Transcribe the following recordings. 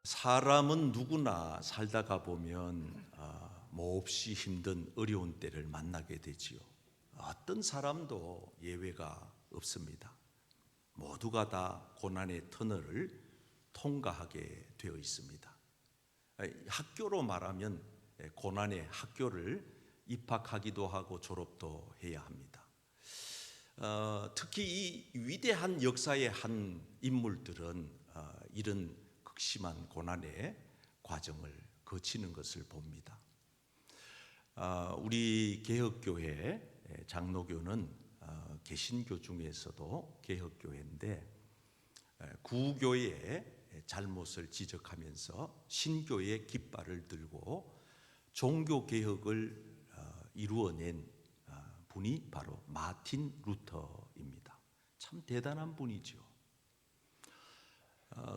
사람은 누구나 살다가 보면 몹시 힘든 어려운 때를 만나게 되지요. 어떤 사람도 예외가 없습니다. 모두가 다 고난의 터널을 통과하게 되어 있습니다. 학교로 말하면 고난의 학교를 입학하기도 하고 졸업도 해야 합니다. 특히 이 위대한 역사의 한 인물들은 이런 극심한 고난의 과정을 거치는 것을 봅니다. 우리 개혁교회 장로교는 개신교 중에서도 개혁교회인데 구교의 잘못을 지적하면서 신교의 깃발을 들고 종교개혁을 이루어낸 분이 바로 마틴 루터입니다. 참 대단한 분이죠.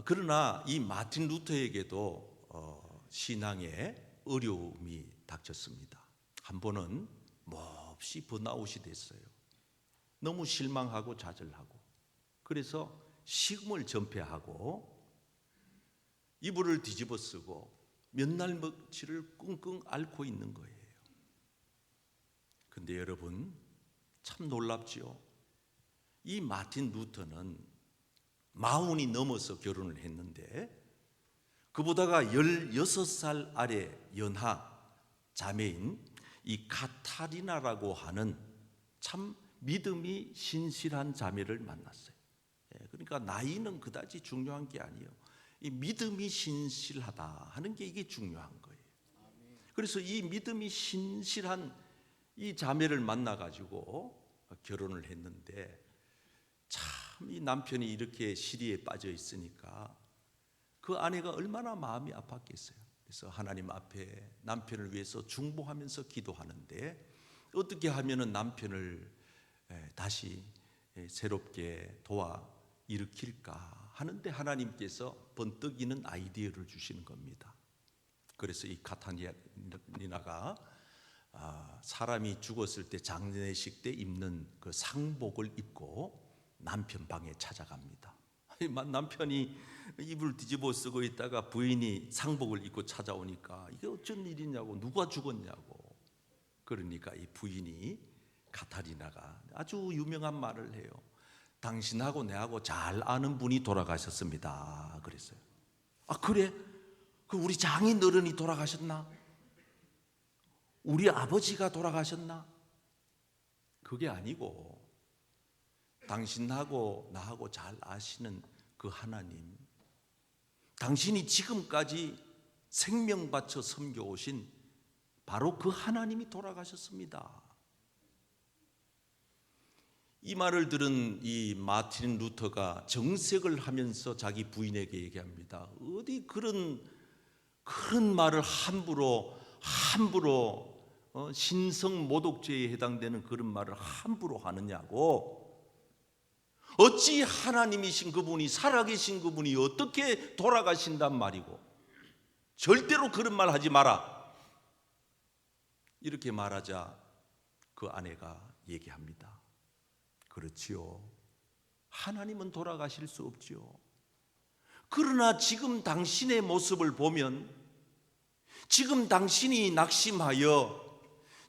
그러나 이 마틴 루터에게도 신앙에 어려움이 닥쳤습니다. 한 번은 몹시 번아웃이 됐어요. 너무 실망하고 좌절하고, 그래서 식음을 전폐하고 이불을 뒤집어 쓰고 몇 날 며칠을 끙끙 앓고 있는 거예요. 근데 여러분, 참 놀랍지요. 이 마틴 루터는 40이 넘어서 결혼을 했는데 그보다가 16살 아래 연하 자매인 이 카타리나라고 하는 참 믿음이 신실한 자매를 만났어요. 그러니까 나이는 그다지 중요한 게 아니에요. 이 믿음이 신실하다 하는 게 이게 중요한 거예요. 그래서 이 믿음이 신실한 이 자매를 만나가지고 결혼을 했는데 참 이 남편이 이렇게 시리에 빠져 있으니까 그 아내가 얼마나 마음이 아팠겠어요. 그래서 하나님 앞에 남편을 위해서 중보하면서 기도하는데 어떻게 하면은 남편을 다시 새롭게 도와 일으킬까 하는데 하나님께서 번뜩이는 아이디어를 주시는 겁니다. 그래서 이 카타리나가 사람이 죽었을 때 장례식 때 입는 그 상복을 입고 남편 방에 찾아갑니다. 남편이 이불 뒤집어 쓰고 있다가 부인이 상복을 입고 찾아오니까 이게 어쩐 일이냐고, 누가 죽었냐고. 그러니까 이 부인이 카타리나가 아주 유명한 말을 해요. 당신하고 내하고 잘 아는 분이 돌아가셨습니다. 그랬어요. 아, 그래? 그 우리 장인 어른이 돌아가셨나? 우리 아버지가 돌아가셨나? 그게 아니고 당신하고 나하고 잘 아시는 그 하나님, 당신이 지금까지 생명 바쳐 섬겨오신 바로 그 하나님이 돌아가셨습니다. 이 말을 들은 이 마틴 루터가 정색을 하면서 자기 부인에게 얘기합니다. 어디 그런 말을 함부로 신성 모독죄에 해당되는 그런 말을 함부로 하느냐고. 어찌 하나님이신 그분이, 살아계신 그분이 어떻게 돌아가신단 말이고, 절대로 그런 말 하지 마라. 이렇게 말하자 그 아내가 얘기합니다. 그렇지요. 하나님은 돌아가실 수 없지요. 그러나 지금 당신의 모습을 보면, 지금 당신이 낙심하여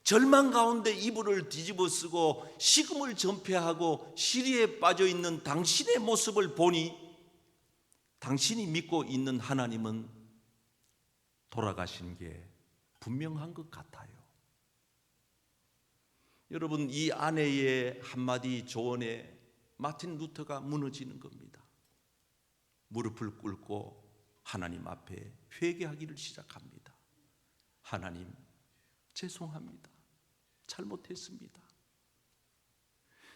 절망 가운데 이불을 뒤집어 쓰고 식음을 전폐하고 시리에 빠져 있는 당신의 모습을 보니 당신이 믿고 있는 하나님은 돌아가신 게 분명한 것 같아요. 여러분, 이 아내의 한마디 조언에 마틴 루터가 무너지는 겁니다. 무릎을 꿇고 하나님 앞에 회개하기를 시작합니다. 하나님, 죄송합니다. 잘못했습니다.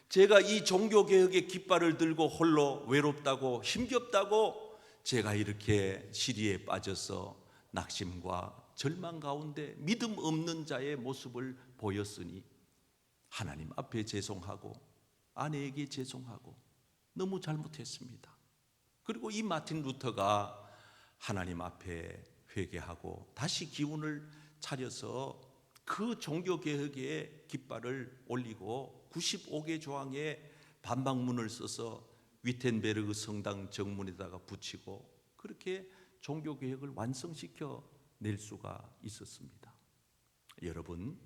제가 이 종교개혁의 깃발을 들고 홀로 외롭다고 힘겹다고 제가 이렇게 시리에 빠져서 낙심과 절망 가운데 믿음 없는 자의 모습을 보였으니 하나님 앞에 죄송하고 아내에게 죄송하고 너무 잘못했습니다. 그리고 이 마틴 루터가 하나님 앞에 회개하고 다시 기운을 차려서 그 종교개혁의 깃발을 올리고 95개 조항의 반박문을 써서 위텐베르그 성당 정문에다가 붙이고 그렇게 종교 개혁을 완성시켜 낼 수가 있었습니다. 여러분,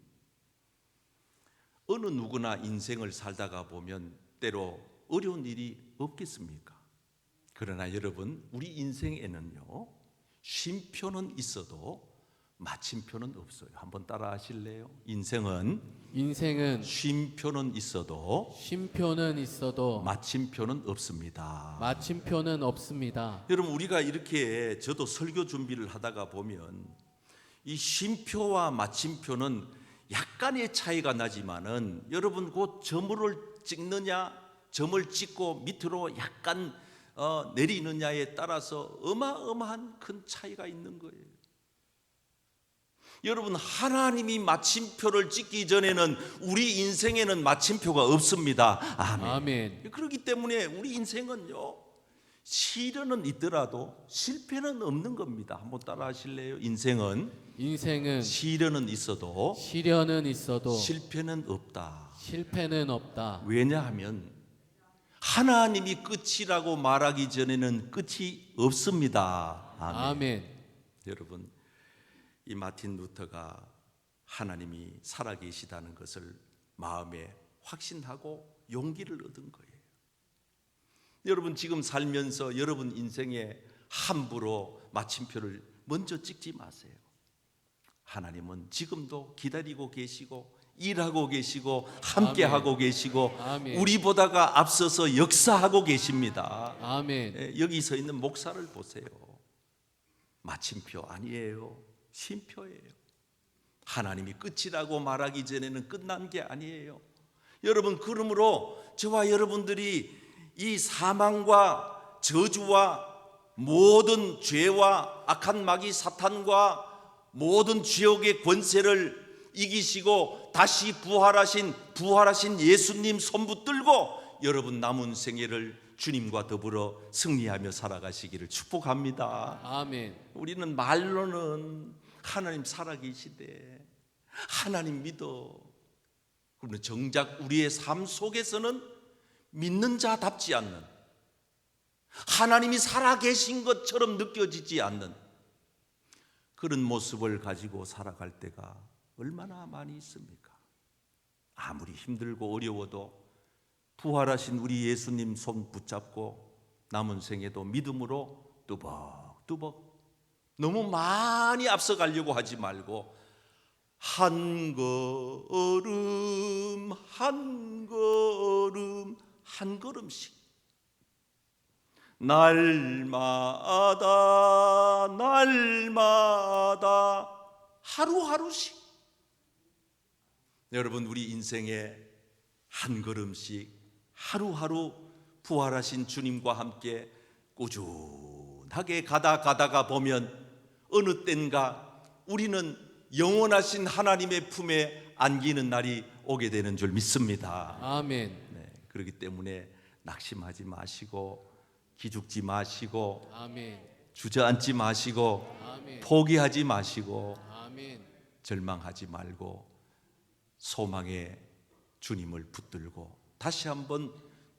어느 누구나 인생을 살다가 보면 때로 어려운 일이 없겠습니까? 그러나 여러분, 우리 인생에는요, 쉼표는 있어도 마침표는 없어요. 한번 따라 하실래요? 인생은 쉼표는 있어도 마침표는 없습니다. 여러분, 우리가 이렇게 저도 설교 준비를 하다가 보면 이 쉼표와 마침표는 약간의 차이가 나지만은 여러분, 그 점을 찍느냐, 점을 찍고 밑으로 약간 내리느냐에 따라서 어마어마한 큰 차이가 있는 거예요. 여러분, 하나님이 마침표를 찍기 전에는 우리 인생에는 마침표가 없습니다. 아멘. 그렇기 때문에 우리 인생은요, 시련은 있더라도 실패는 없는 겁니다. 한번 따라 하실래요? 인생은 시련은 있어도 실패는 없다. 왜냐하면 하나님이 끝이라고 말하기 전에는 끝이 없습니다. 아멘. 여러분, 이 마틴 루터가 하나님이 살아계시다는 것을 마음에 확신하고 용기를 얻은 거예요. 여러분, 지금 살면서 여러분 인생에 함부로 마침표를 먼저 찍지 마세요. 하나님은 지금도 기다리고 계시고 일하고 계시고 함께하고 계시고 우리보다가 앞서서 역사하고 계십니다. 여기 서 있는 목사를 보세요. 마침표 아니에요. 쉼표예요. 하나님이 끝이라고 말하기 전에는 끝난 게 아니에요. 여러분, 그러므로 저와 여러분들이 이 사망과 저주와 모든 죄와 악한 마귀 사탄과 모든 지옥의 권세를 이기시고 다시 부활하신 예수님 손 붙들고 여러분 남은 생애를 주님과 더불어 승리하며 살아가시기를 축복합니다. 아멘. 우리는 말로는 하나님 살아계시대, 하나님 믿어. 그러나 정작 우리의 삶 속에서는 믿는 자답지 않는, 하나님이 살아계신 것처럼 느껴지지 않는 그런 모습을 가지고 살아갈 때가 얼마나 많이 있습니까? 아무리 힘들고 어려워도 부활하신 우리 예수님 손 붙잡고 남은 생에도 믿음으로 뚜벅뚜벅 너무 많이 앞서가려고 하지 말고 한 걸음 한 걸음 한 걸음씩 날마다 하루하루씩 여러분, 우리 인생에 한 걸음씩 하루하루 부활하신 주님과 함께 꾸준하게 가다가 보면 어느 땐가 우리는 영원하신 하나님의 품에 안기는 날이 오게 되는 줄 믿습니다. 아멘. 네, 그렇기 때문에 낙심하지 마시고 기죽지 마시고 주저앉지 마시고 포기하지 마시고 절망하지 말고 소망의 주님을 붙들고 다시 한번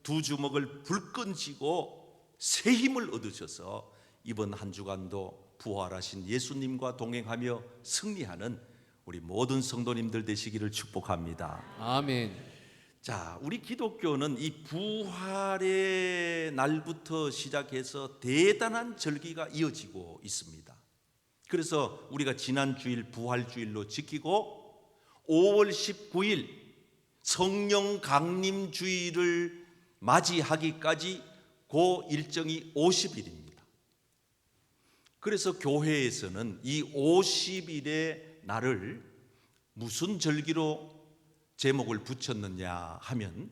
두 주먹을 불끈 쥐고 새 힘을 얻으셔서 이번 한 주간도 부활하신 예수님과 동행하며 승리하는 우리 모든 성도님들 되시기를 축복합니다. 아멘. 자, 우리 기독교는 이 부활의 날부터 시작해서 대단한 절기가 이어지고 있습니다. 그래서 우리가 지난 주일 부활주일로 지키고 5월 19일 성령 강림 주일을 맞이하기까지 그 일정이 50일입니다. 그래서 교회에서는 이 50일의 날을 무슨 절기로 제목을 붙였느냐 하면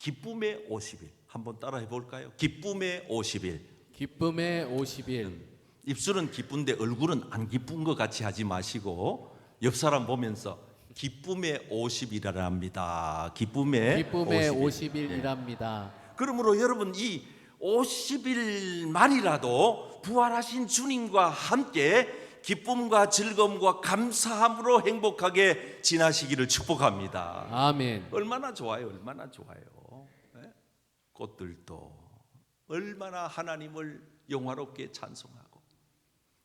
기쁨의 50일. 한번 따라해 볼까요? 기쁨의 50일. 기쁨의 50일. 입술은 기쁜데 얼굴은 안 기쁜 것 같이 하지 마시고 옆 사람 보면서 기쁨의 50일이랍니다. 기쁨의 50일이랍니다. 그러므로 여러분, 이 50일만이라도 부활하신 주님과 함께 기쁨과 즐거움과 감사함으로 행복하게 지나시기를 축복합니다. 아멘. 얼마나 좋아요, 얼마나 좋아요. 네? 꽃들도 얼마나 하나님을 영화롭게 찬송하고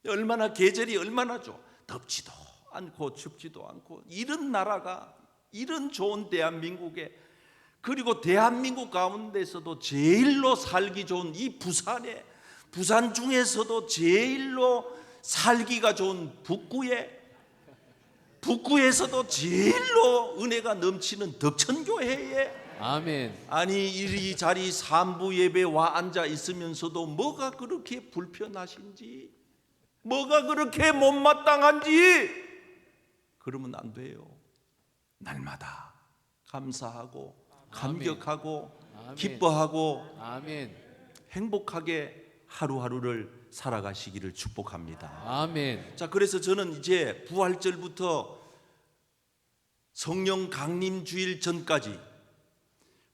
얼마나 계절이 얼마나 좋아. 덥지도 않고 춥지도 않고 이런 나라가, 이런 좋은 대한민국에, 그리고 대한민국 가운데서도 제일로 살기 좋은 이 부산에, 부산 중에서도 제일로 살기가 좋은 북구에서도 제일로 은혜가 넘치는 덕천교회에, 아멘. 아니 이리저리 산부 예배 와 앉아 있으면서도 뭐가 그렇게 불편하신지, 뭐가 그렇게 못마땅한지 그러면 안 돼요. 날마다 감사하고 감격하고 아멘. 기뻐하고 아멘. 행복하게 하루하루를 살아가시기를 축복합니다. 아멘. 자, 그래서 저는 이제 부활절부터 성령 강림 주일 전까지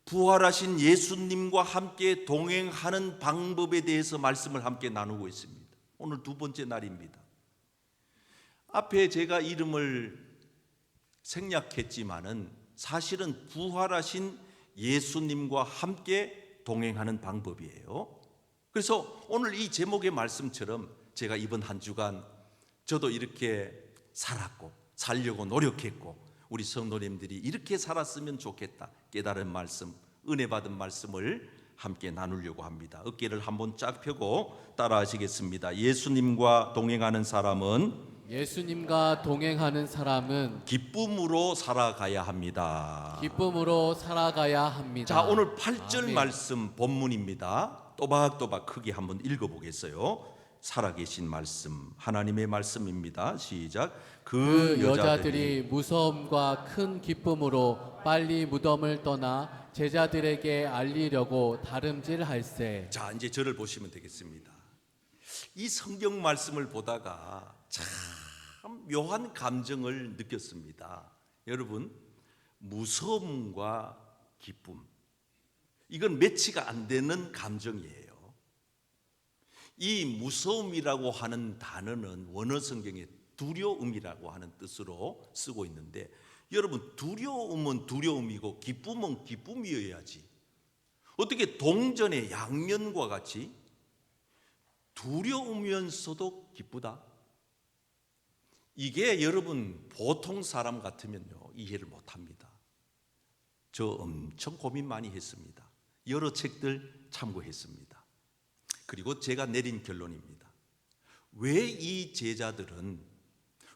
부활하신 예수님과 함께 동행하는 방법에 대해서 말씀을 함께 나누고 있습니다. 오늘 두 번째 날입니다. 앞에 제가 이름을 생략했지만은 사실은 부활하신 예수님과 함께 동행하는 방법이에요. 그래서 오늘 이 제목의 말씀처럼 제가 이번 한 주간 저도 이렇게 살았고 살려고 노력했고 우리 성도님들이 이렇게 살았으면 좋겠다 깨달은 말씀, 은혜 받은 말씀을 함께 나누려고 합니다. 어깨를 한번 쫙 펴고 따라 하시겠습니다. 예수님과 동행하는 사람은 기쁨으로 살아가야 합니다. 기쁨으로 살아가야 합니다. 자, 오늘 8절 아멘. 말씀 본문입니다. 또박또박 크게 한번 읽어보겠어요. 살아계신 말씀, 하나님의 말씀입니다. 시작. 그 여자들이 무서움과 큰 기쁨으로 빨리 무덤을 떠나 제자들에게 알리려고 다름질할세. 자, 이제 저를 보시면 되겠습니다. 이 성경 말씀을 보다가 참 묘한 감정을 느꼈습니다. 여러분, 무서움과 기쁨, 이건 매치가 안 되는 감정이에요. 이 무서움이라고 하는 단어는 원어 성경에 두려움이라고 하는 뜻으로 쓰고 있는데, 여러분, 두려움은 두려움이고 기쁨은 기쁨이어야지 어떻게 동전의 양면과 같이 두려우면서도 기쁘다? 이게 여러분 보통 사람 같으면요 이해를 못합니다. 저 엄청 고민 많이 했습니다. 여러 책들 참고했습니다. 그리고 제가 내린 결론입니다. 왜 이 제자들은,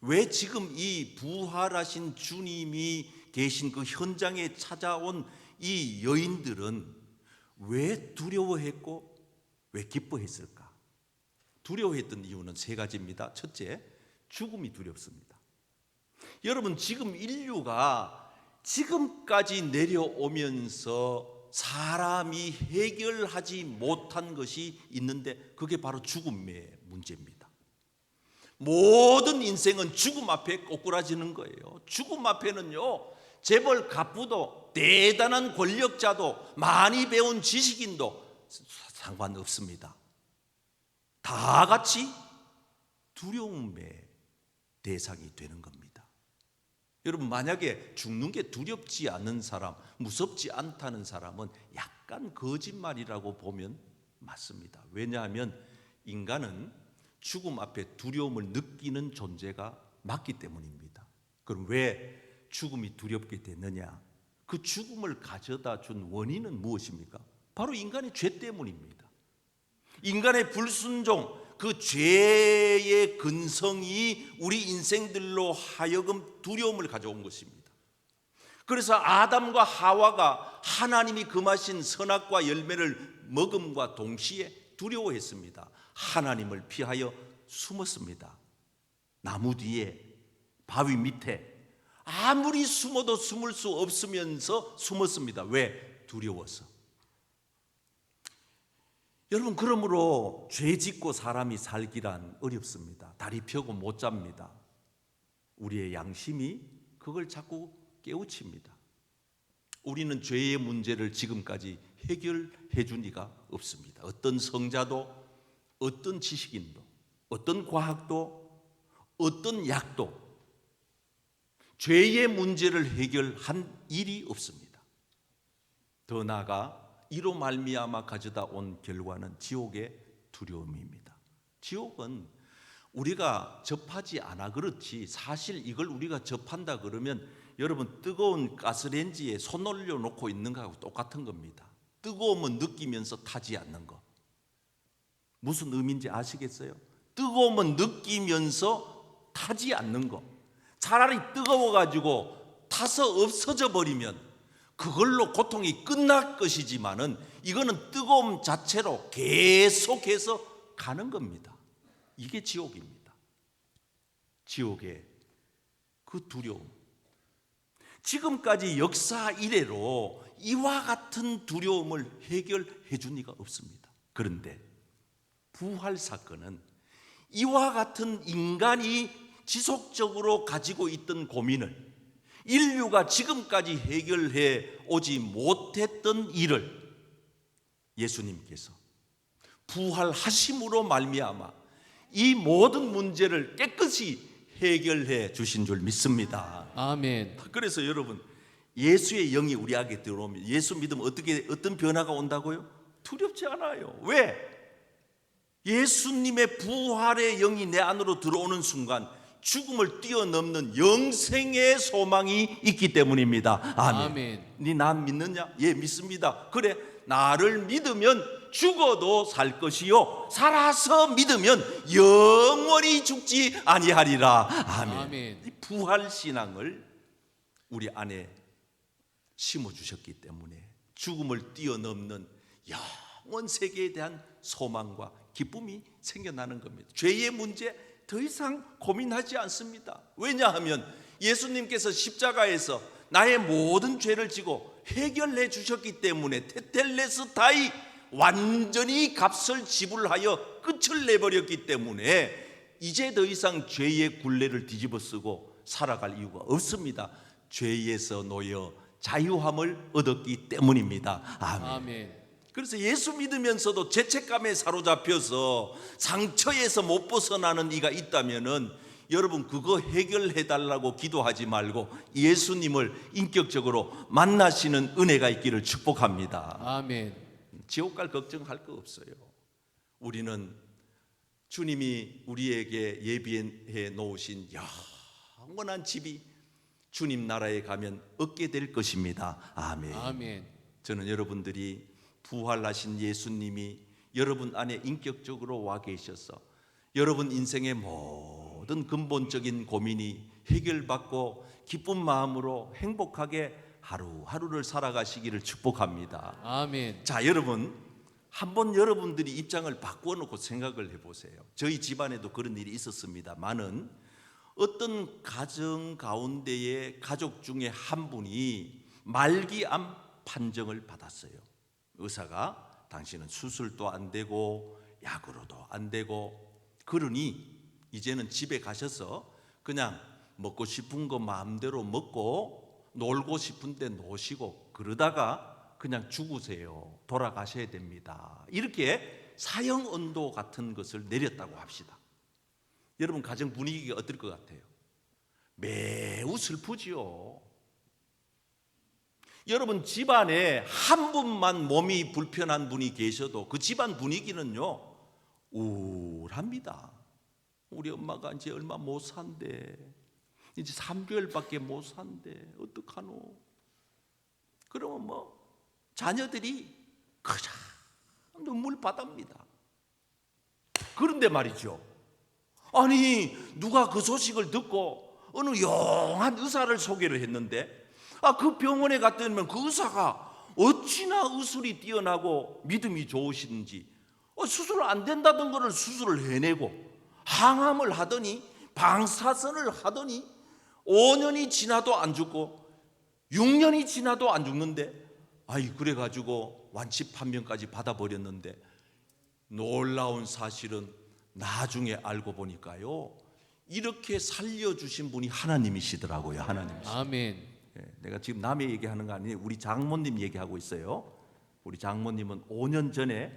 왜 지금 이 부활하신 주님이 계신 그 현장에 찾아온 이 여인들은 왜 두려워했고 왜 기뻐했을까? 두려워했던 이유는 세 가지입니다. 첫째, 죽음이 두렵습니다. 여러분, 지금 인류가 지금까지 내려오면서 사람이 해결하지 못한 것이 있는데 그게 바로 죽음의 문제입니다. 모든 인생은 죽음 앞에 꼬꾸라지는 거예요. 죽음 앞에는요 재벌 갑부도 대단한 권력자도 많이 배운 지식인도 상관없습니다. 다 같이 두려움의 대상이 되는 겁니다. 여러분, 만약에 죽는 게 두렵지 않은 사람, 무섭지 않다는 사람은 약간 거짓말이라고 보면 맞습니다. 왜냐하면 인간은 죽음 앞에 두려움을 느끼는 존재가 맞기 때문입니다. 그럼 왜 죽음이 두렵게 됐느냐? 그 죽음을 가져다 준 원인은 무엇입니까? 바로 인간의 죄 때문입니다. 인간의 불순종, 그 죄의 근성이 우리 인생들로 하여금 두려움을 가져온 것입니다. 그래서 아담과 하와가 하나님이 금하신 선악과 열매를 먹음과 동시에 두려워했습니다. 하나님을 피하여 숨었습니다. 나무 뒤에, 바위 밑에 아무리 숨어도 숨을 수 없으면서 숨었습니다. 왜? 두려워서. 여러분, 그러므로 죄 짓고 사람이 살기란 어렵습니다. 다리 펴고 못 잡니다. 우리의 양심이 그걸 자꾸 깨우칩니다. 우리는 죄의 문제를 지금까지 해결해 준 이가 없습니다. 어떤 성자도, 어떤 지식인도, 어떤 과학도, 어떤 약도 죄의 문제를 해결한 일이 없습니다. 더 나아가 이로 말미암아 가져다 온 결과는 지옥의 두려움입니다. 지옥은 우리가 접하지 않아 그렇지 사실 이걸 우리가 접한다 그러면 여러분 뜨거운 가스레인지에 손 올려놓고 있는 거하고 똑같은 겁니다. 뜨거움은 느끼면서 타지 않는 거. 무슨 의미인지 아시겠어요? 뜨거움은 느끼면서 타지 않는 거. 차라리 뜨거워가지고 타서 없어져 버리면 그걸로 고통이 끝날 것이지만은 이거는 뜨거움 자체로 계속해서 가는 겁니다. 이게 지옥입니다. 지옥의 그 두려움. 지금까지 역사 이래로 이와 같은 두려움을 해결해 준 이가 없습니다. 그런데 부활 사건은 이와 같은 인간이 지속적으로 가지고 있던 고민을 인류가 지금까지 해결해 오지 못했던 일을 예수님께서 부활하심으로 말미암아 이 모든 문제를 깨끗이 해결해 주신 줄 믿습니다. 아멘. 그래서 여러분 예수의 영이 우리 안에 들어오면 예수 믿으면 어떤 변화가 온다고요? 두렵지 않아요. 왜? 예수님의 부활의 영이 내 안으로 들어오는 순간 죽음을 뛰어넘는 영생의 소망이 있기 때문입니다. 아멘. 아멘. 네 나 믿느냐? 예, 믿습니다. 그래, 나를 믿으면 죽어도 살 것이요 살아서 믿으면 영원히 죽지 아니하리라. 아멘. 아멘. 이 부활 신앙을 우리 안에 심어 주셨기 때문에 죽음을 뛰어넘는 영원 세계에 대한 소망과 기쁨이 생겨나는 겁니다. 죄의 문제 더 이상 고민하지 않습니다. 왜냐하면 예수님께서 십자가에서 나의 모든 죄를 지고 해결해 주셨기 때문에 테텔레스타이 완전히 값을 지불하여 끝을 내버렸기 때문에 이제 더 이상 죄의 굴레를 뒤집어 쓰고 살아갈 이유가 없습니다. 죄에서 놓여 자유함을 얻었기 때문입니다. 아멘. 아멘. 그래서 예수 믿으면서도 죄책감에 사로잡혀서 상처에서 못 벗어나는 이가 있다면은 여러분 그거 해결해 달라고 기도하지 말고 예수님을 인격적으로 만나시는 은혜가 있기를 축복합니다. 아멘. 지옥 갈 걱정할 거 없어요. 우리는 주님이 우리에게 예비해 놓으신 영원한 집이 주님 나라에 가면 얻게 될 것입니다. 아멘. 아멘. 저는 여러분들이 부활하신 예수님이 여러분 안에 인격적으로 와 계셔서 여러분 인생의 모든 근본적인 고민이 해결받고 기쁜 마음으로 행복하게 하루하루를 살아가시기를 축복합니다. 아멘. 자, 여러분 한번 여러분들이 입장을 바꾸어 놓고 생각을 해보세요. 저희 집안에도 그런 일이 있었습니다만은 어떤 가정 가운데에 가족 중에 한 분이 말기암 판정을 받았어요. 의사가 당신은 수술도 안 되고 약으로도 안 되고 그러니 이제는 집에 가셔서 그냥 먹고 싶은 거 마음대로 먹고 놀고 싶은데 노시고 그러다가 그냥 죽으세요. 돌아가셔야 됩니다. 이렇게 사형 언도 같은 것을 내렸다고 합시다. 여러분 가정 분위기가 어떨 것 같아요? 매우 슬프지요. 여러분 집안에 한 분만 몸이 불편한 분이 계셔도 그 집안 분위기는요 우울합니다. 우리 엄마가 이제 얼마 못 산대. 이제 3개월밖에 못 산대. 어떡하노? 그러면 뭐 자녀들이 그저 눈물바다입니다. 그런데 말이죠. 아니 누가 그 소식을 듣고 어느 영한 의사를 소개를 했는데 그 병원에 갔더니 그 의사가 어찌나 의술이 뛰어나고 믿음이 좋으신지 수술 안 된다던 거를 수술을 해내고 항암을 하더니 방사선을 하더니 5년이 지나도 안 죽고 6년이 지나도 안 죽는데 그래가지고 완치 판명까지 받아버렸는데 놀라운 사실은 나중에 알고 보니까요 이렇게 살려주신 분이 하나님이시더라고요. 하나님이시더라고요. 아멘. 내가 지금 남의 얘기하는 거 아니에요. 우리 장모님 얘기하고 있어요. 우리 장모님은 5년 전에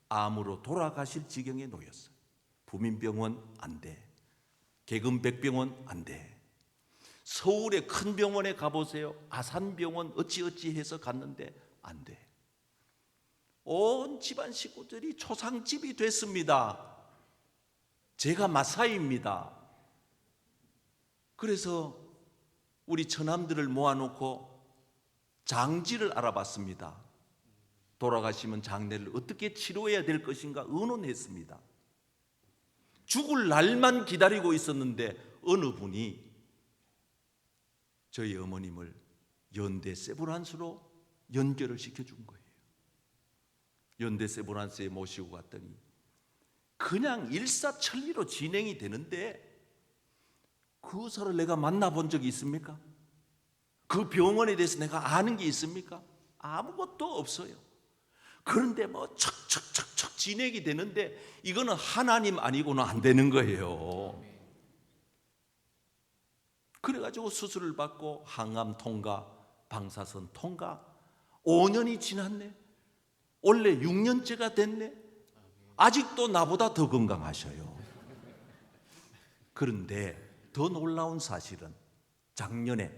암으로 돌아가실 지경에 놓였어요. 부민병원 안 돼. 개근백병원 안 돼. 서울의 큰 병원에 가보세요. 아산병원 어찌어찌 해서 갔는데 안 돼. 온 집안 식구들이 초상집이 됐습니다. 제가 마사이입니다. 그래서 우리 처남들을 모아놓고 장지를 알아봤습니다. 돌아가시면 장례를 어떻게 치료해야 될 것인가 의논했습니다. 죽을 날만 기다리고 있었는데 어느 분이 저희 어머님을 연대 세브란스로 연결을 시켜준 거예요. 연대 세브란스에 모시고 갔더니 그냥 일사천리로 진행이 되는데 그 의사를 내가 만나본 적이 있습니까? 그 병원에 대해서 내가 아는 게 있습니까? 아무것도 없어요. 그런데 뭐 척척척척 진행이 되는데 이거는 하나님 아니고는 안 되는 거예요. 그래가지고 수술을 받고 항암 통과, 방사선 통과. 5년이 지났네. 원래 6년째가 됐네. 아직도 나보다 더 건강하셔요. 그런데 더 놀라운 사실은 작년에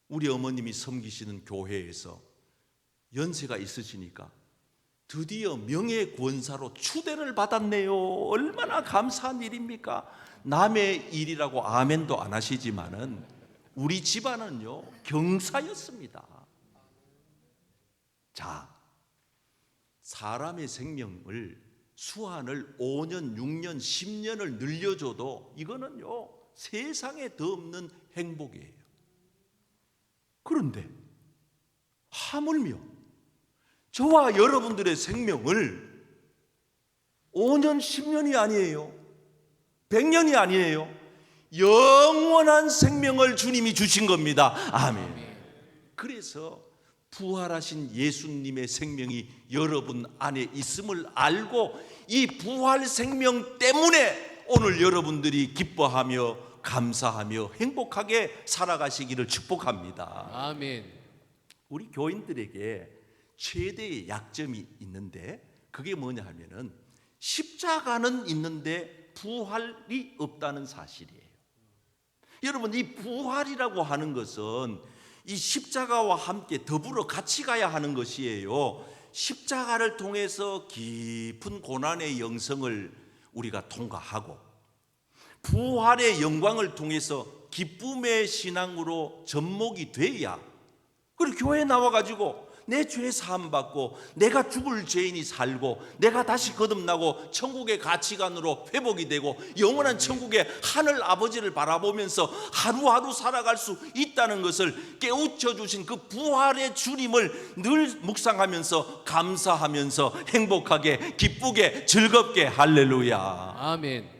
우리 어머님이 섬기시는 교회에서 연세가 있으시니까 드디어 명예구원사로 추대를 받았네요. 얼마나 감사한 일입니까? 남의 일이라고 아멘도 안 하시지만은 우리 집안은요 경사였습니다. 자, 사람의 생명을 수한을 5년, 6년, 10년을 늘려줘도 이거는요 세상에 더 없는 행복이에요. 그런데 하물며 저와 여러분들의 생명을 5년, 10년이 아니에요. 100년이 아니에요. 영원한 생명을 주님이 주신 겁니다. 아멘. 그래서 부활하신 예수님의 생명이 여러분 안에 있음을 알고 이 부활 생명 때문에 오늘 여러분들이 기뻐하며 감사하며 행복하게 살아가시기를 축복합니다. 아멘. 우리 교인들에게 최대의 약점이 있는데 그게 뭐냐 하면은 십자가는 있는데 부활이 없다는 사실이에요. 여러분, 이 부활이라고 하는 것은 이 십자가와 함께 더불어 같이 가야 하는 것이에요. 십자가를 통해서 깊은 고난의 영성을 우리가 통과하고 부활의 영광을 통해서 기쁨의 신앙으로 접목이 돼야, 그리고 교회에 나와가지고 내 죄 사함 받고 내가 죽을 죄인이 살고 내가 다시 거듭나고 천국의 가치관으로 회복이 되고 영원한 천국의 하늘 아버지를 바라보면서 하루하루 살아갈 수 있다는 것을 깨우쳐 주신 그 부활의 주님을 늘 묵상하면서 감사하면서 행복하게 기쁘게 즐겁게 할렐루야. 아멘.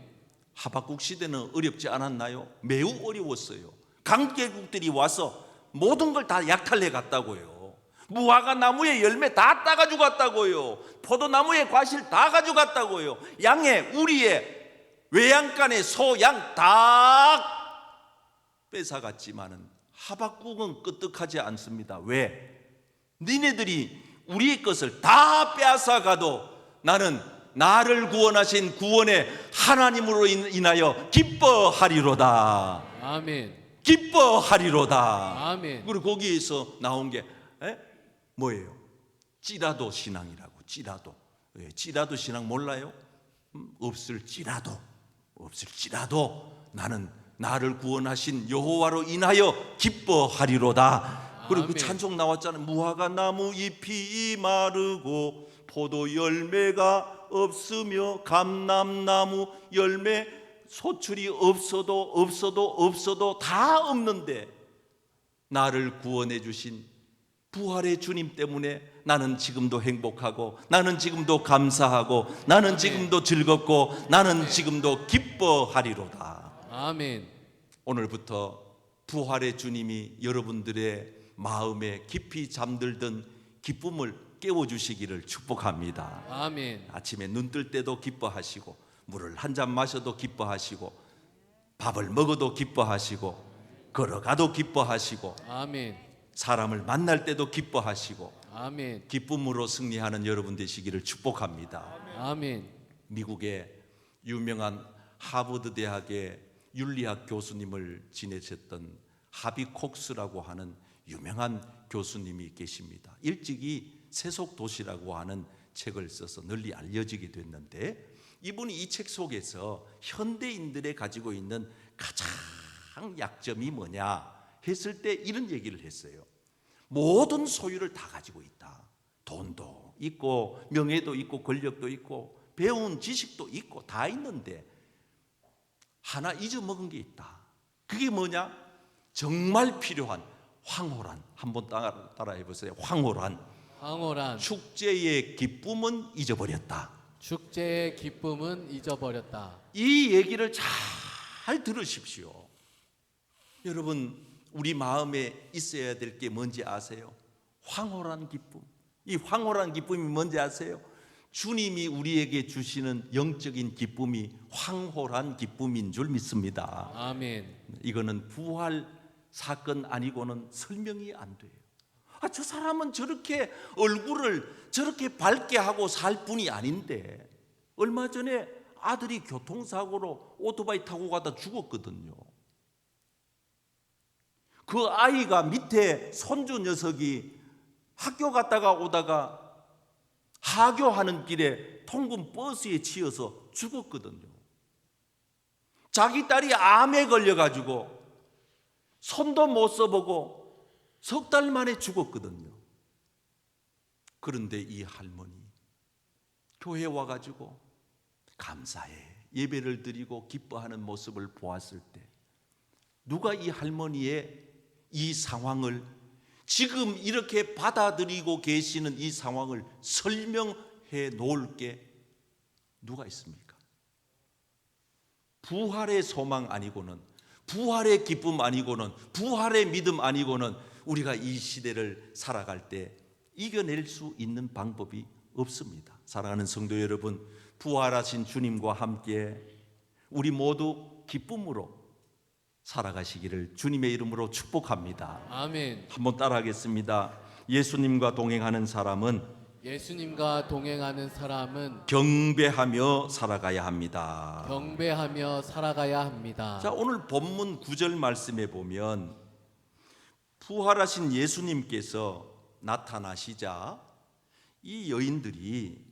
하박국 시대는 어렵지 않았나요? 매우 어려웠어요. 강대국들이 와서 모든 걸 다 약탈해 갔다고요. 무화과 나무의 열매 다 따가지고 갔다고요. 포도나무의 과실 다 가져갔다고요. 양의 우리의 외양간의 소, 양 다 뺏어갔지만은 하박국은 끄떡하지 않습니다. 왜? 니네들이 우리의 것을 다 빼앗아가도 나는 나를 구원하신 구원의 하나님으로 인하여 기뻐하리로다. 아멘. 기뻐하리로다. 아멘. 그리고 거기에서 나온 게 뭐예요? 찌라도 신앙이라고. 찌라도. 찌라도 신앙 몰라요? 없을지라도 나는 나를 구원하신 여호와로 인하여 기뻐하리로다. 그리고 그 아멘. 찬송 나왔잖아요. 무화과 나무 잎이 마르고 포도 열매가 없으며 감람나무 열매 소출이 없어도 다 없는데 나를 구원해 주신 부활의 주님 때문에 나는 지금도 행복하고 나는 지금도 감사하고 나는 지금도 즐겁고 나는 지금도 기뻐하리로다. 아멘. 오늘부터 부활의 주님이 여러분들의 마음에 깊이 잠들던 기쁨을 깨워주시기를 축복합니다. 아멘. 아침에 눈 뜰 때도 기뻐하시고 물을 한 잔 마셔도 기뻐하시고 밥을 먹어도 기뻐하시고 걸어가도 기뻐하시고 아멘. 사람을 만날 때도 기뻐하시고 아멘. 기쁨으로 승리하는 여러분 되시기를 축복합니다. 아멘. 미국의 유명한 하버드 대학의 윤리학 교수님을 지내셨던 하비 콕스라고 하는 유명한 교수님이 계십니다. 일찍이 세속도시라고 하는 책을 써서 널리 알려지게 됐는데 이분이 이 책 속에서 현대인들의 가지고 있는 가장 약점이 뭐냐 했을 때 이런 얘기를 했어요. 모든 소유를 다 가지고 있다. 돈도 있고 명예도 있고 권력도 있고 배운 지식도 있고 다 있는데 하나 잊어먹은 게 있다. 그게 뭐냐? 정말 필요한 황홀한, 한번 따라해 보세요. 황홀한 축제의 기쁨은 잊어버렸다. 축제의 기쁨은 잊어버렸다. 이 얘기를 잘 들으십시오. 여러분, 우리 마음에 있어야 될 게 뭔지 아세요? 황홀한 기쁨. 이 황홀한 기쁨이 뭔지 아세요? 주님이 우리에게 주시는 영적인 기쁨이 황홀한 기쁨인 줄 믿습니다. 아멘. 이거는 부활 사건 아니고는 설명이 안 돼요. 저 사람은 저렇게 얼굴을 저렇게 밝게 하고 살 분이 아닌데 얼마 전에 아들이 교통사고로 오토바이 타고 가다 죽었거든요. 그 아이가 밑에 손주 녀석이 학교 갔다가 오다가 하교하는 길에 통근 버스에 치여서 죽었거든요. 자기 딸이 암에 걸려가지고 손도 못 써보고 석 달 만에 죽었거든요. 그런데 이 할머니 교회에 와가지고 감사해 예배를 드리고 기뻐하는 모습을 보았을 때 누가 이 할머니의 이 상황을 지금 이렇게 받아들이고 계시는 이 상황을 설명해 놓을 게 누가 있습니까? 부활의 소망 아니고는 부활의 기쁨 아니고는 부활의 믿음 아니고는 우리가 이 시대를 살아갈 때 이겨낼 수 있는 방법이 없습니다. 사랑하는 성도 여러분, 부활하신 주님과 함께 우리 모두 기쁨으로 살아가시기를 주님의 이름으로 축복합니다. 아멘. 한번 따라하겠습니다. 예수님과 동행하는 사람은 경배하며 살아가야 합니다. 경배하며 살아가야 합니다. 자, 오늘 본문 9절 말씀에 보면 부활하신 예수님께서 나타나시자 이 여인들이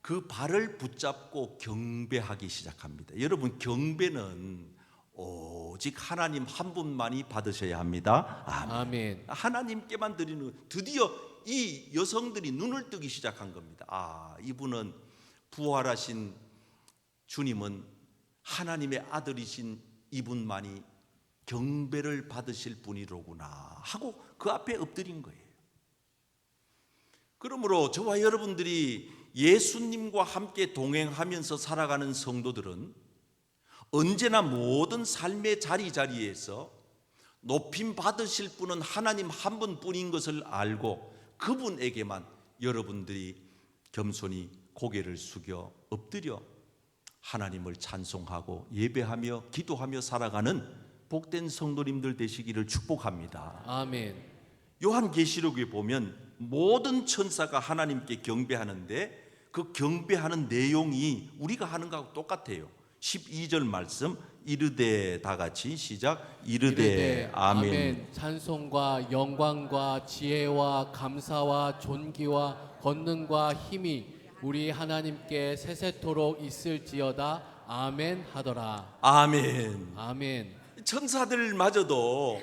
그 발을 붙잡고 경배하기 시작합니다. 여러분, 경배는 오직 하나님 한 분만이 받으셔야 합니다. 아멘. 하나님께만 드리는, 드디어 이 여성들이 눈을 뜨기 시작한 겁니다. 이분은 부활하신 주님은 하나님의 아들이신 이분만이 경배를 받으실 분이로구나 하고 그 앞에 엎드린 거예요. 그러므로 저와 여러분들이 예수님과 함께 동행하면서 살아가는 성도들은 언제나 모든 삶의 자리자리에서 높임 받으실 분은 하나님 한 분뿐인 것을 알고 그분에게만 여러분들이 겸손히 고개를 숙여 엎드려 하나님을 찬송하고 예배하며 기도하며 살아가는 복된 성도님들 되시기를 축복합니다. 아멘. 요한계시록에 보면 모든 천사가 하나님께 경배하는데 그 경배하는 내용이 우리가 하는 거하고 똑같아요. 12절 말씀, 이르되, 다 같이 시작. 이르되 아멘. 찬송과 영광과 지혜와 감사와 존귀와 권능과 힘이 우리 하나님께 세세토록 있을지어다. 아멘 하더라. 아멘. 아멘. 천사들마저도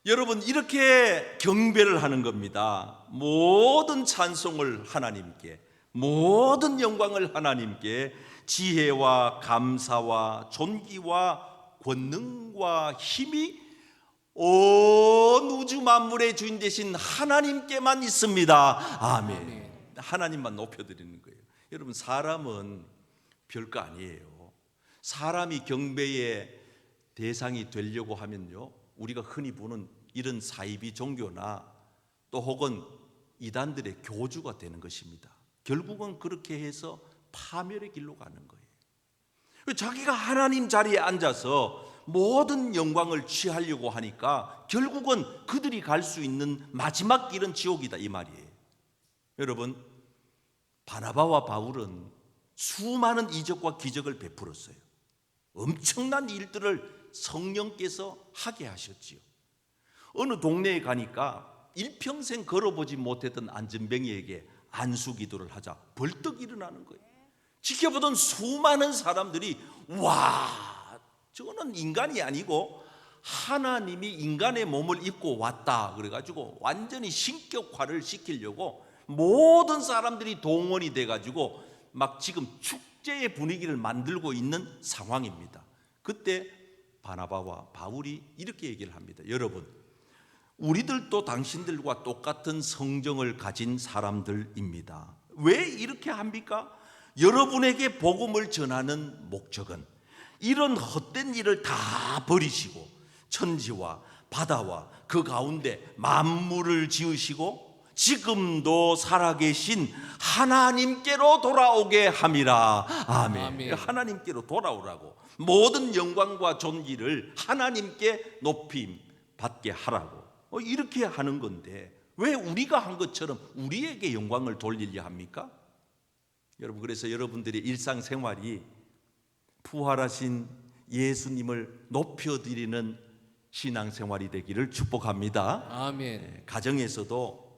여러분 이렇게 경배를 하는 겁니다. 모든 찬송을 하나님께, 모든 영광을 하나님께, 지혜와 감사와 존귀와 권능과 힘이 온 우주 만물의 주인 되신 하나님께만 있습니다. 아멘. 하나님만 높여드리는 거예요. 여러분, 사람은 별거 아니에요. 사람이 경배의 대상이 되려고 하면요, 우리가 흔히 보는 이런 사이비 종교나 또 혹은 이단들의 교주가 되는 것입니다. 결국은 그렇게 해서 파멸의 길로 가는 거예요. 자기가 하나님 자리에 앉아서 모든 영광을 취하려고 하니까 결국은 그들이 갈 수 있는 마지막 길은 지옥이다, 이 말이에요. 여러분, 바나바와 바울은 수많은 이적과 기적을 베풀었어요. 엄청난 일들을 성령께서 하게 하셨지요. 어느 동네에 가니까 일평생 걸어보지 못했던 안전뱅이에게 안수기도를 하자 벌떡 일어나는 거예요. 지켜보던 수많은 사람들이 와, 저거는 인간이 아니고 하나님이 인간의 몸을 입고 왔다 그래가지고 완전히 신격화를 시키려고 모든 사람들이 동원이 돼가지고 막 지금 축제의 분위기를 만들고 있는 상황입니다. 그때 바나바와 바울이 이렇게 얘기를 합니다. 여러분, 우리들도 당신들과 똑같은 성정을 가진 사람들입니다. 왜 이렇게 합니까? 여러분에게 복음을 전하는 목적은 이런 헛된 일을 다 버리시고 천지와 바다와 그 가운데 만물을 지으시고 지금도 살아계신 하나님께로 돌아오게 함이라. 아멘. 아멘. 하나님께로 돌아오라고, 모든 영광과 존귀를 하나님께 높임 받게 하라고 이렇게 하는 건데, 왜 우리가 한 것처럼 우리에게 영광을 돌리려 합니까? 여러분, 그래서 여러분들의 일상생활이 부활하신 예수님을 높여드리는 신앙생활이 되기를 축복합니다. 아멘. 가정에서도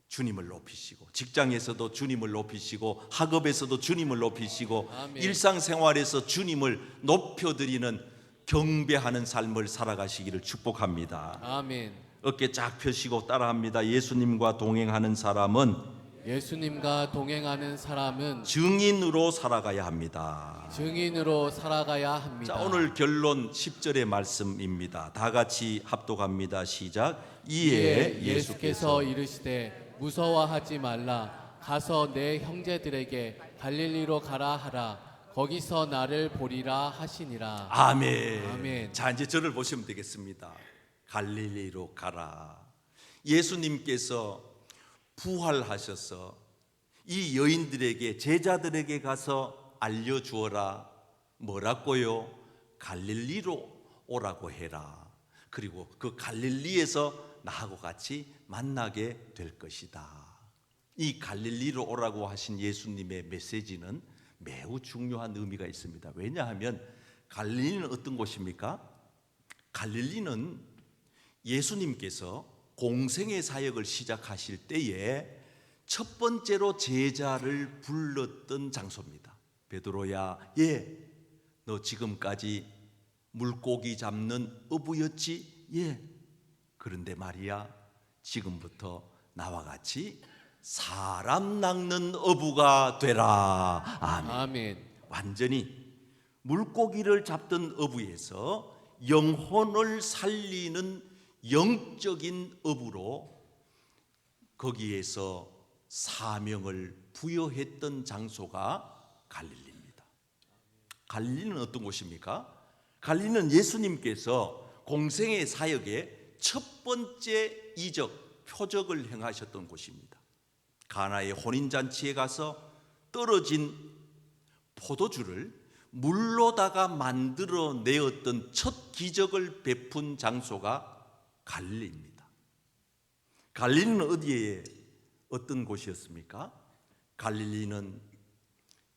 주님을 높이시고, 직장에서도 주님을 높이시고, 학업에서도 주님을 높이시고, 아멘. 일상생활에서 주님을 높여드리는 경배하는 삶을 살아가시기를 축복합니다. 아멘. 어깨 쫙 펴시고 따라합니다. 예수님과 동행하는 사람은 예수님과 동행하는 사람은 증인으로 살아가야 합니다. 증인으로 살아가야 합니다. 자, 오늘 결론 10절의 말씀입니다. 다 같이 합독합니다. 시작. 이에 예수께서 이르시되 무서워하지 말라. 가서 내 형제들에게 갈릴리로 가라 하라. 거기서 나를 보리라 하시니라. 아멘. 아멘. 자, 이제 저를 보시면 되겠습니다. 갈릴리로 가라. 예수님께서 부활하셔서 이 여인들에게, 제자들에게 가서 알려주어라. 뭐라고요? 갈릴리로 오라고 해라. 그리고 그 갈릴리에서 나하고 같이 만나게 될 것이다. 이 갈릴리로 오라고 하신 예수님의 메시지는 매우 중요한 의미가 있습니다. 왜냐하면 갈릴리는 어떤 곳입니까? 갈릴리는 예수님께서 공생의 사역을 시작하실 때에 첫 번째로 제자를 불렀던 장소입니다. 베드로야, 너 지금까지 물고기 잡는 어부였지? 그런데 말이야, 지금부터 나와 같이 사람 낚는 어부가 되라. 아멘. 아멘. 완전히 물고기를 잡던 어부에서 영혼을 살리는 영적인 어부로 거기에서 사명을 부여했던 장소가 갈릴리입니다. 갈릴리는 어떤 곳입니까? 갈릴리는 예수님께서 공생의 사역의 첫 번째 이적, 표적을 행하셨던 곳입니다. 가나의 혼인잔치에 가서 떨어진 포도주를 물로다가 만들어내었던 첫 기적을 베푼 장소가 갈릴리입니다. 갈릴리는 어디에 어떤 곳이었습니까? 갈릴리는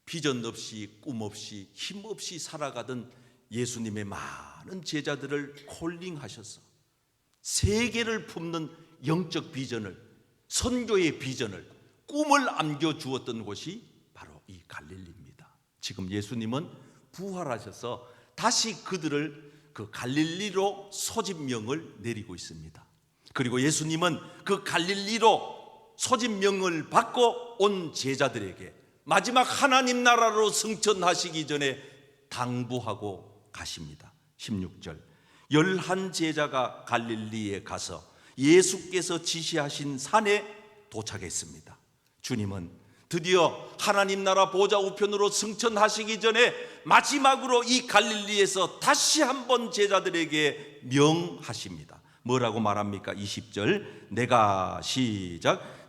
비전 없이, 꿈 없이, 힘 없이 살아가던 예수님의 많은 제자들을 콜링하셔서 세계를 품는 영적 비전을, 선교의 비전을, 꿈을 안겨주었던 곳이 바로 이 갈릴리입니다. 지금 예수님은 부활하셔서 다시 그들을 그 갈릴리로 소집명을 내리고 있습니다. 그리고 예수님은 그 갈릴리로 소집명을 받고 온 제자들에게 마지막 하나님 나라로 승천하시기 전에 당부하고 가십니다. 16절, 11제자가 갈릴리에 가서 예수께서 지시하신 산에 도착했습니다. 주님은 드디어 하나님 나라 보좌 우편으로 승천하시기 전에 마지막으로 이 갈릴리에서 다시 한번 제자들에게 명하십니다. 뭐라고 말합니까? 20절,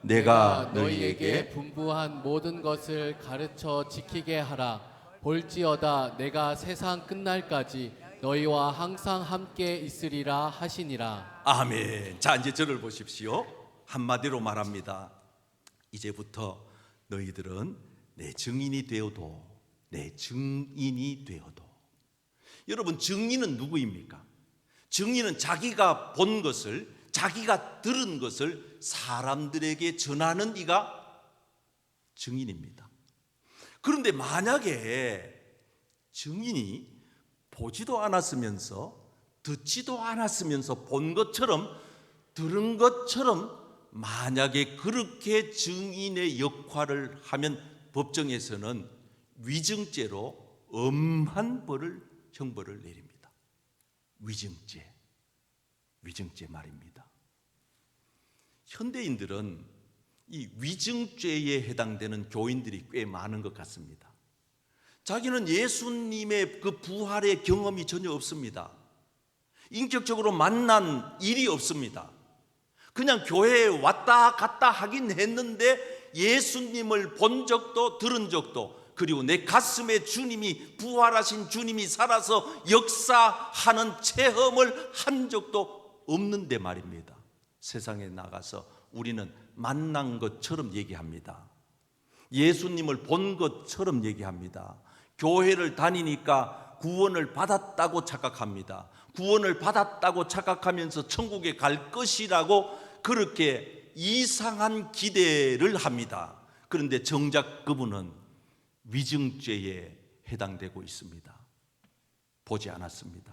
내가 너희에게 분부한 모든 것을 가르쳐 지키게 하라. 볼지어다 내가 세상 끝날까지 너희와 항상 함께 있으리라 하시니라. 아멘. 자, 이제 저를 보십시오. 한마디로 말합니다. 이제부터 너희들은 내 증인이 되어도, 여러분, 증인은 누구입니까? 증인은 자기가 본 것을, 자기가 들은 것을 사람들에게 전하는 이가 증인입니다. 그런데 만약에 증인이 보지도 않았으면서 듣지도 않았으면서 본 것처럼 들은 것처럼 만약에 그렇게 증인의 역할을 하면 법정에서는 위증죄로 엄한 형벌을 내립니다. 위증죄 말입니다. 현대인들은 이 위증죄에 해당되는 교인들이 꽤 많은 것 같습니다. 자기는 예수님의 그 부활의 경험이 전혀 없습니다. 인격적으로 만난 일이 없습니다. 그냥 교회에 왔다 갔다 하긴 했는데 예수님을 본 적도 들은 적도, 그리고 내 가슴에 주님이, 부활하신 주님이 살아서 역사하는 체험을 한 적도 없는데 말입니다. 세상에 나가서 우리는 만난 것처럼 얘기합니다. 예수님을 본 것처럼 얘기합니다. 교회를 다니니까 구원을 받았다고 착각합니다. 구원을 받았다고 착각하면서 천국에 갈 것이라고 그렇게 이상한 기대를 합니다. 그런데 정작 그분은 위증죄에 해당되고 있습니다. 보지 않았습니다.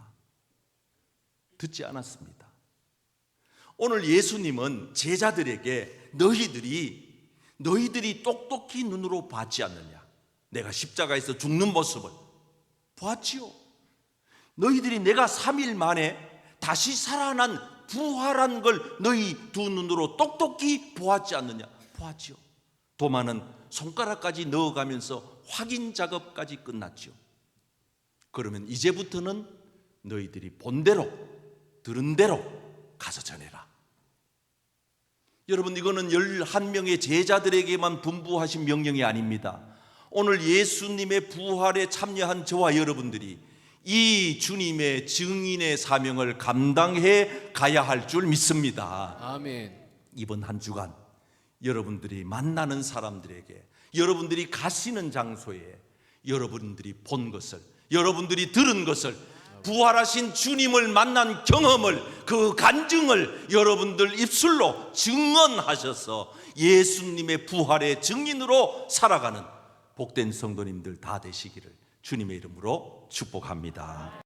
듣지 않았습니다. 오늘 예수님은 제자들에게 너희들이 똑똑히 눈으로 봤지 않느냐? 내가 십자가에서 죽는 모습을 보았지요. 너희들이 내가 3일 만에 다시 살아난 부활한 걸 너희 두 눈으로 똑똑히 보았지 않느냐? 보았지요. 도마는 손가락까지 넣어가면서 확인 작업까지 끝났지요. 그러면 이제부터는 너희들이 본 대로 들은 대로 가서 전해라. 여러분, 이거는 11명의 제자들에게만 분부하신 명령이 아닙니다. 오늘 예수님의 부활에 참여한 저와 여러분들이 이 주님의 증인의 사명을 감당해 가야 할 줄 믿습니다. 아멘. 이번 한 주간 여러분들이 만나는 사람들에게, 여러분들이 가시는 장소에 여러분들이 본 것을, 여러분들이 들은 것을, 부활하신 주님을 만난 경험을, 그 간증을 여러분들 입술로 증언하셔서 예수님의 부활의 증인으로 살아가는 복된 성도님들 다 되시기를 주님의 이름으로 축복합니다.